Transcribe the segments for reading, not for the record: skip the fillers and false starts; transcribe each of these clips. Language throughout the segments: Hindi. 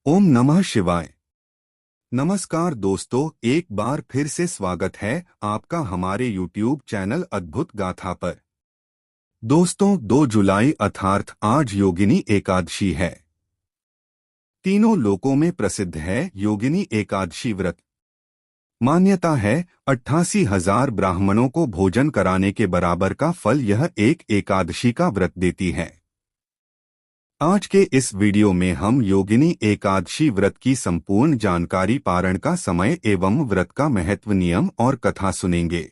ओम नमः शिवाय। नमस्कार दोस्तों, एक बार फिर से स्वागत है आपका हमारे YouTube चैनल अद्भुत गाथा पर। दोस्तों, 2 जुलाई अर्थात आज योगिनी एकादशी है। तीनों लोकों में प्रसिद्ध है योगिनी एकादशी व्रत। मान्यता है 88,000 ब्राह्मणों को भोजन कराने के बराबर का फल यह एक एकादशी का व्रत देती है। आज के इस वीडियो में हम योगिनी एकादशी व्रत की संपूर्ण जानकारी, पारण का समय एवं व्रत का महत्व, नियम और कथा सुनेंगे।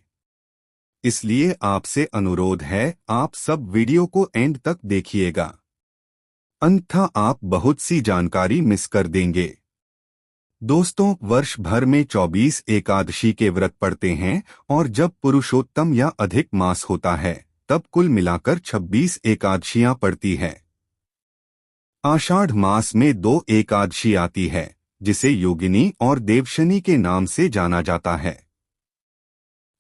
इसलिए आपसे अनुरोध है, आप सब वीडियो को एंड तक देखिएगा, अन्यथा आप बहुत सी जानकारी मिस कर देंगे। दोस्तों, वर्ष भर में 24 एकादशी के व्रत पड़ते हैं और जब पुरुषोत्तम या अधिक मास होता है तब कुल मिलाकर 26 एकादशियां पड़ती है। आषाढ़ मास में 2 एकादशी आती है जिसे योगिनी और देवशनी के नाम से जाना जाता है।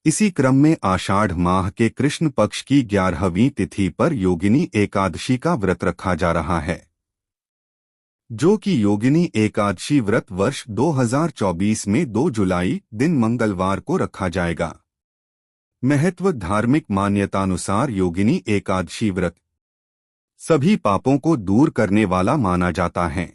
इसी क्रम में आषाढ़ माह के कृष्ण पक्ष की 11वीं तिथि पर योगिनी एकादशी का व्रत रखा जा रहा है, जो कि योगिनी एकादशी व्रत वर्ष 2024 में 2 जुलाई दिन मंगलवार को रखा जाएगा। महत्व: धार्मिक मान्यतानुसार योगिनी एकादशी व्रत सभी पापों को दूर करने वाला माना जाता है।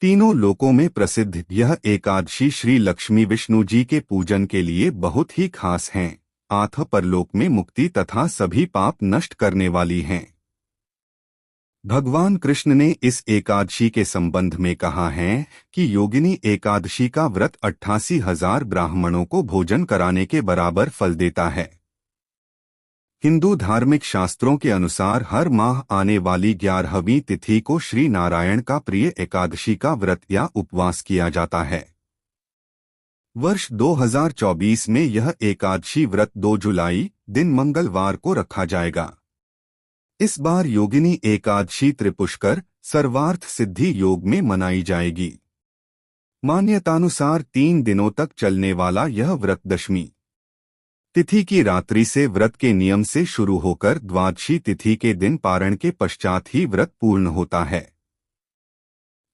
तीनों लोकों में प्रसिद्ध यह एकादशी श्री लक्ष्मी विष्णु जी के पूजन के लिए बहुत ही खास हैं, आठ परलोक में मुक्ति तथा सभी पाप नष्ट करने वाली हैं। भगवान कृष्ण ने इस एकादशी के संबंध में कहा है कि योगिनी एकादशी का व्रत 88,000 ब्राह्मणों को भोजन कराने के बराबर फल देता है। हिंदू धार्मिक शास्त्रों के अनुसार हर माह आने वाली 11वीं तिथि को श्री नारायण का प्रिय एकादशी का व्रत या उपवास किया जाता है। वर्ष 2024 में यह एकादशी व्रत 2 जुलाई दिन मंगलवार को रखा जाएगा। इस बार योगिनी एकादशी त्रिपुष्कर सर्वार्थ सिद्धि योग में मनाई जाएगी। मान्यतानुसार 3 दिनों तक चलने वाला यह व्रत दशमी तिथि की रात्रि से व्रत के नियम से शुरू होकर द्वादशी तिथि के दिन पारण के पश्चात ही व्रत पूर्ण होता है।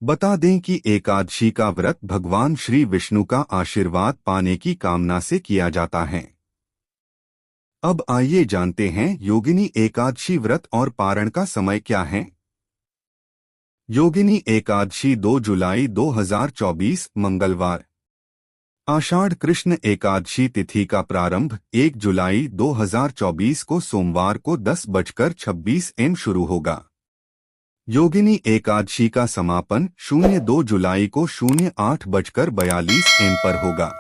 बता दें कि एकादशी का व्रत भगवान श्री विष्णु का आशीर्वाद पाने की कामना से किया जाता है। अब आइए जानते हैं योगिनी एकादशी व्रत और पारण का समय क्या है। योगिनी एकादशी 2 जुलाई 2024 मंगलवार। आषाढ़ कृष्ण एकादशी तिथि का प्रारंभ 1 जुलाई 2024 को सोमवार को 10:26 AM शुरू होगा। योगिनी एकादशी का समापन 2 जुलाई को 08:42 AM पर होगा।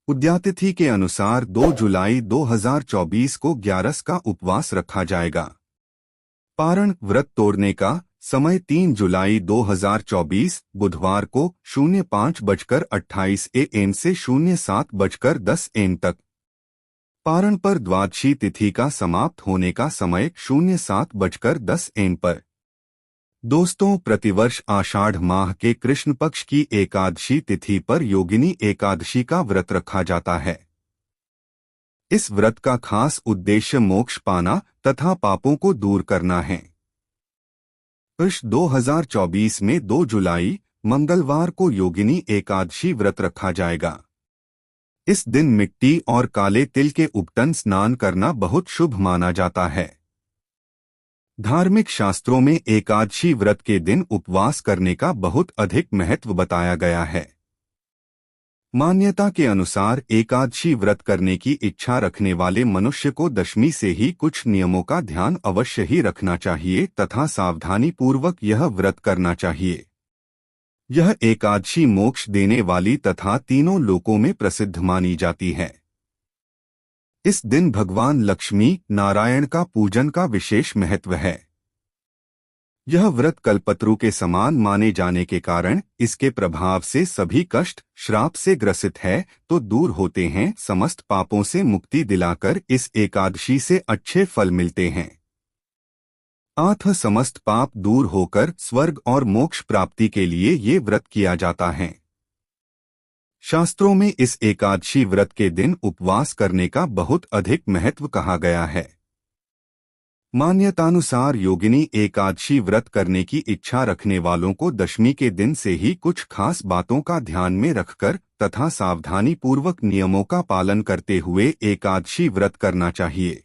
उद्यातिथि के अनुसार 2 जुलाई 2024 को 11 का उपवास रखा जाएगा। पारण व्रत तोड़ने का समय 3 जुलाई 2024 बुधवार को 05:28 AM से 07:10 AM तक। पारण पर द्वादशी तिथि का समाप्त होने का समय 07:10 AM पर। दोस्तों, प्रतिवर्ष आषाढ़ माह के कृष्ण पक्ष की एकादशी तिथि पर योगिनी एकादशी का व्रत रखा जाता है। इस व्रत का खास उद्देश्य मोक्ष पाना तथा पापों को दूर करना है। वर्ष 2024 में 2 जुलाई मंगलवार को योगिनी एकादशी व्रत रखा जाएगा। इस दिन मिट्टी और काले तिल के उपटन स्नान करना बहुत शुभ माना जाता है। धार्मिक शास्त्रों में एकादशी व्रत के दिन उपवास करने का बहुत अधिक महत्व बताया गया है। मान्यता के अनुसार एकादशी व्रत करने की इच्छा रखने वाले मनुष्य को दशमी से ही कुछ नियमों का ध्यान अवश्य ही रखना चाहिए तथा सावधानी पूर्वक यह व्रत करना चाहिए। यह एकादशी मोक्ष देने वाली तथा तीनों लोकों में प्रसिद्ध मानी जाती है। इस दिन भगवान लक्ष्मी नारायण का पूजन का विशेष महत्व है। यह व्रत कल्पतरु के समान माने जाने के कारण इसके प्रभाव से सभी कष्ट श्राप से ग्रसित है तो दूर होते हैं। समस्त पापों से मुक्ति दिलाकर इस एकादशी से अच्छे फल मिलते हैं। आठ समस्त पाप दूर होकर स्वर्ग और मोक्ष प्राप्ति के लिए ये व्रत किया जाता है। शास्त्रों में इस एकादशी व्रत के दिन उपवास करने का बहुत अधिक महत्व कहा गया है। मान्यतानुसार योगिनी एकादशी व्रत करने की इच्छा रखने वालों को दशमी के दिन से ही कुछ खास बातों का ध्यान में रखकर तथा सावधानी पूर्वक नियमों का पालन करते हुए एकादशी व्रत करना चाहिए।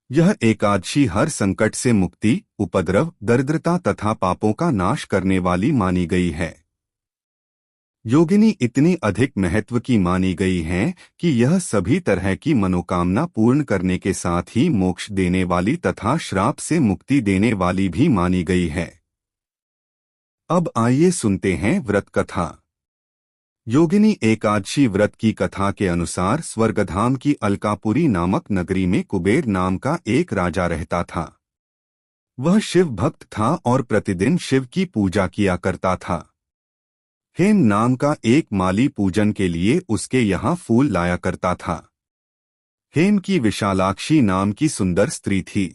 यह एकादशी हर संकट से मुक्ति, उपद्रव, दरिद्रता तथा पापों का नाश करने वाली मानी गई है। योगिनी इतनी अधिक महत्व की मानी गई हैं कि यह सभी तरह की मनोकामना पूर्ण करने के साथ ही मोक्ष देने वाली तथा श्राप से मुक्ति देने वाली भी मानी गई है। अब आइए सुनते हैं व्रत कथा। योगिनी एकादशी व्रत की कथा के अनुसार स्वर्गधाम की अलकापुरी नामक नगरी में कुबेर नाम का एक राजा रहता था। वह शिव भक्त था और प्रतिदिन शिव की पूजा किया करता था। हेम नाम का एक माली पूजन के लिए उसके यहाँ फूल लाया करता था। हेम की विशालाक्षी नाम की सुंदर स्त्री थी।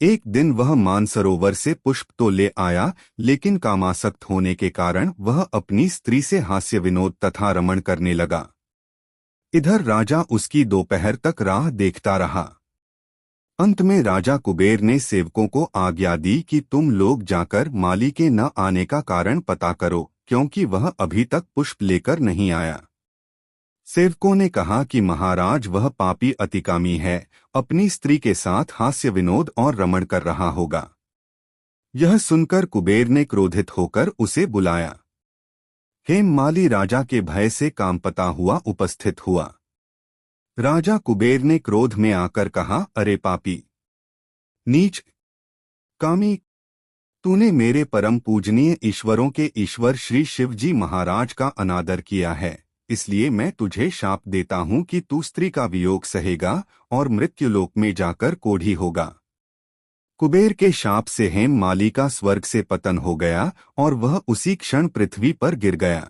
एक दिन वह मानसरोवर से पुष्प तो ले आया, लेकिन कामासक्त होने के कारण वह अपनी स्त्री से हास्य विनोद तथा रमण करने लगा। इधर राजा उसकी दोपहर तक राह देखता रहा। अंत में राजा कुबेर ने सेवकों को आज्ञा दी कि तुम लोग जाकर माली के न आने का कारण पता करो, क्योंकि वह अभी तक पुष्प लेकर नहीं आया। सेवकों ने कहा कि महाराज वह पापी अतिकामी है, अपनी स्त्री के साथ हास्य विनोद और रमण कर रहा होगा। यह सुनकर कुबेर ने क्रोधित होकर उसे बुलाया। हेम माली राजा के भय से कामपता हुआ उपस्थित हुआ। राजा कुबेर ने क्रोध में आकर कहा, अरे पापी, नीच, कामी, तूने मेरे परम पूजनीय ईश्वरों के ईश्वर श्री शिव जी महाराज का अनादर किया है, इसलिए मैं तुझे शाप देता हूँ कि तू स्त्री का वियोग सहेगा और मृत्युलोक में जाकर कोढ़ी होगा। कुबेर के शाप से हेम माली का स्वर्ग से पतन हो गया और वह उसी क्षण पृथ्वी पर गिर गया।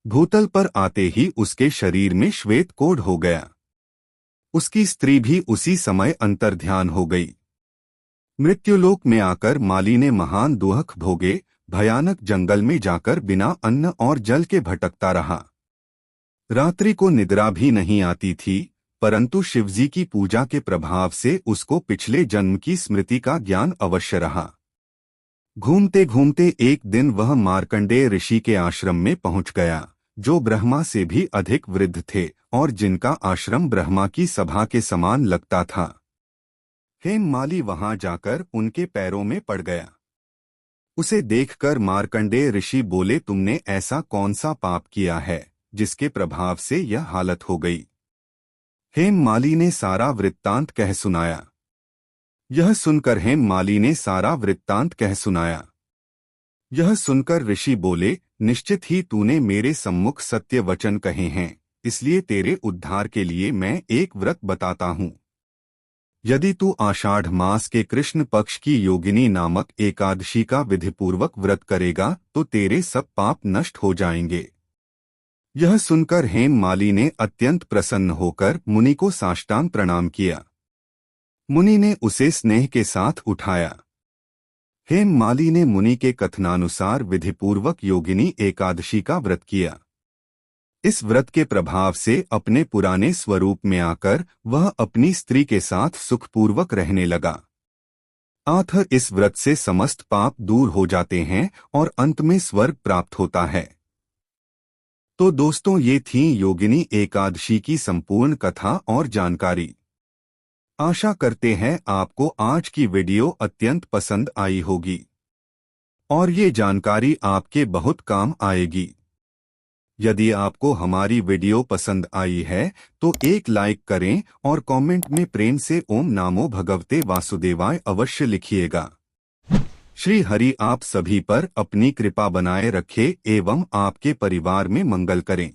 भूतल पर आते ही उसके शरीर में श्वेत कोढ़ हो गया। उसकी स्त्री भी उसी समय अंतर्ध्यान हो गई। मृत्युलोक में आकर माली ने महान दुख भोगे, भयानक जंगल में जाकर बिना अन्न और जल के भटकता रहा। रात्रि को निद्रा भी नहीं आती थी, परंतु शिवजी की पूजा के प्रभाव से उसको पिछले जन्म की स्मृति का ज्ञान अवश्य रहा। घूमते घूमते एक दिन वह मार्कंडेय ऋषि के आश्रम में पहुंच गया, जो ब्रह्मा से भी अधिक वृद्ध थे और जिनका आश्रम ब्रह्मा की सभा के समान लगता था। हेम माली वहां जाकर उनके पैरों में पड़ गया। उसे देखकर मार्कंडेय ऋषि बोले, तुमने ऐसा कौन सा पाप किया है जिसके प्रभाव से यह हालत हो गई? हेम माली ने सारा वृत्तांत कह सुनाया। यह सुनकर हेम माली ने सारा वृत्तांत कह सुनाया। यह सुनकर ऋषि बोले, निश्चित ही तूने मेरे सम्मुख सत्य वचन कहे हैं, इसलिए तेरे उद्धार के लिए मैं एक व्रत बताता हूँ। यदि तू आषाढ़ मास के कृष्ण पक्ष की योगिनी नामक एकादशी का विधिपूर्वक व्रत करेगा तो तेरे सब पाप नष्ट हो जाएंगे। यह सुनकर हेम माली ने अत्यंत प्रसन्न होकर मुनि को साष्टांग प्रणाम किया। मुनि ने उसे स्नेह के साथ उठाया। हेम माली ने मुनि के कथनानुसार विधिपूर्वक योगिनी एकादशी का व्रत किया। इस व्रत के प्रभाव से अपने पुराने स्वरूप में आकर वह अपनी स्त्री के साथ सुखपूर्वक रहने लगा। अतः इस व्रत से समस्त पाप दूर हो जाते हैं और अंत में स्वर्ग प्राप्त होता है। तो दोस्तों, ये थी योगिनी एकादशी की संपूर्ण कथा और जानकारी। आशा करते हैं आपको आज की वीडियो अत्यंत पसंद आई होगी और ये जानकारी आपके बहुत काम आएगी। यदि आपको हमारी वीडियो पसंद आई है तो एक लाइक करें और कमेंट में प्रेम से ओम नमो भगवते वासुदेवाय अवश्य लिखिएगा। श्री हरि आप सभी पर अपनी कृपा बनाए रखे एवं आपके परिवार में मंगल करें।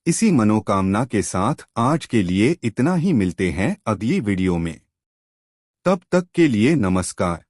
इसी मनोकामना के साथ आज के लिए इतना ही। मिलते हैं अगली वीडियो में। तब तक के लिए नमस्कार।